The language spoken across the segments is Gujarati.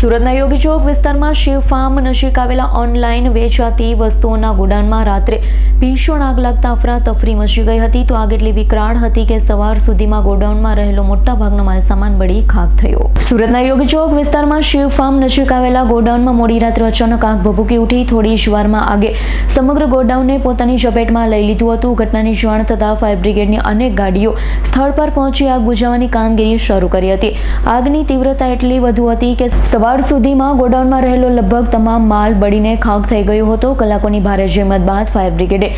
સુરતના યોગી ચોક વિસ્તારમાં શિવ ફાર્મ નજીક આવેલા ઓનલાઈન વેચાતી વસ્તુઓના ગોડાઉનમાં રાત્રે ભીષણ આગ લાગતા અફરાતફરી મચી ગઈ હતી. તો આગ એટલી વિકરાળ હતી કે સવાર સુધીમાં ગોડાઉનમાં રહેલો મોટાભાગનો માલસામાન બળી ખાખ થયો. સુરતના યોગી ચોક વિસ્તારમાં શિવ ફાર્મ નજીક આવેલા ગોડાઉનમાં મોડી રાત્રે અચાનક આગ ભભૂકી ઉઠી. થોડી જ વારમાં આગે સમગ્ર ગોડાઉનને પોતાની ઝપેટમાં લઈ લીધું હતું. ઘટનાની જાણ થતાં ફાયર બ્રિગેડની અનેક ગાડીઓ સ્થળ પર પહોંચી આગ બુઝાવવાની કામગીરી શરૂ કરી હતી. આગની તીવ્રતા એટલી વધુ હતી કે સવાર સુધીમાં ગોડાઉનમાં રહેલો લગભગ તમામ માલ બળીને ખાખ થઈ ગયો હતો. કલાકોની ભારે જહેમત બાદ ફાયર બ્રિગેડે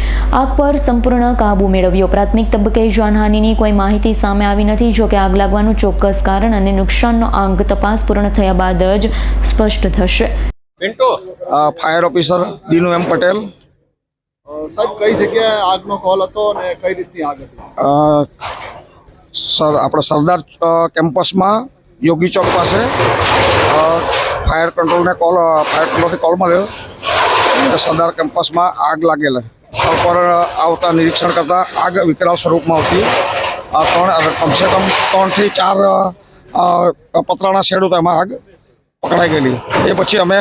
આગ પર સંપૂર્ણ કાબુ મેળવ્યો. પ્રાથમિક તબક્કે જાનહાનિની કોઈ માહિતી સામે આવી નથી. જોકે આગ લાગવાનું ચોક્કસ કારણ અને નુકસાનનો અંગ તપાસ પૂર્ણ થયા બાદ જ સ્પષ્ટ થશે. ફાયર ઓફિસર દીનુ એમ પટેલ. સાહેબ, કઈ જગ્યાએ આગનો કોલ હતો અને કઈ રીતની આગ હતી? આપણે સરદાર કેમ્પસમાં યોગી ચોક પાસે ફાયર કંટ્રોલથી કોલ મળ્યો. સરદાર કેમ્પસમાં આગ લાગેલ. સ્થળ પર આવતા નિરીક્ષણ કરતાં આગ વિકરાળ સ્વરૂપમાં હતી. કમસે કમ 3 થી 4 પતરાના શેડ હતા, એમાં આગ પકડાઈ ગયેલી. એ પછી અમે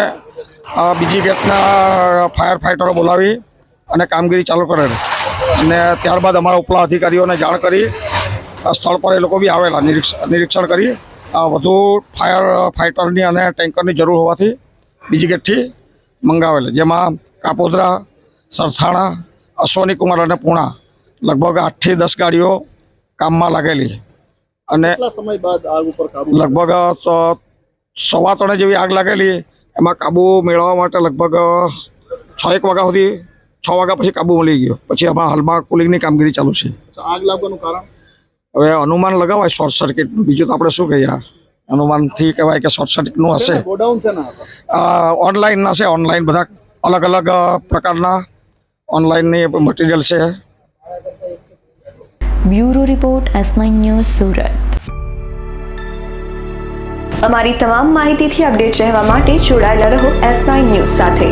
બીજી ગેટના ફાયર ફાઇટરો બોલાવી અને કામગીરી ચાલુ કરેલ. અને ત્યારબાદ અમારા ઉપલા અધિકારીઓને જાણ કરી સ્થળ પર એ લોકો બી આવેલા નિરીક્ષણ કરી. વધુ ફાયર ફાઇટરની અને ટેન્કરની જરૂર હોવાથી બીજી ગેટથી મંગાવેલ, જેમાં કાપોદ્રા, સરથાણા, અશ્વની કુમાર અને પૂણા લગભગ 8 થી 10 ગાડીઓ કામમાં લાગેલી. અને સમય બાદ આગ ઉપર કાબુ લગભગ 3:15 જેવી આગ લાગેલી. એમાં કાબુ મેળવવા માટે લગભગ 6 વાગ્યા સુધી 6 વાગ્યા પછી કાબુ મળી ગયો. પછી આમાં હાલમાં કુલિંગની કામગીરી ચાલુ છે. આગ લાગવાનું કારણ હવે અનુમાન લગાવાય શોર્ટ સર્કિટ. બીજું તો આપણે શું કહીએ, અનુમાનથી કહેવાય કે શોર્ટ સર્કિટનું હશે. ગોડાઉન છે ને ઓનલાઈનના છે. ઓનલાઈન બધા અલગ અલગ પ્રકારના ઓનલાઈનની મટીરિયલ છે. Bureau report S9 news Surat. અમારી તમામ માહિતીથી અપડેટ રહેવા માટે જોડાયેલા રહો S9 ન્યૂઝ સાથે.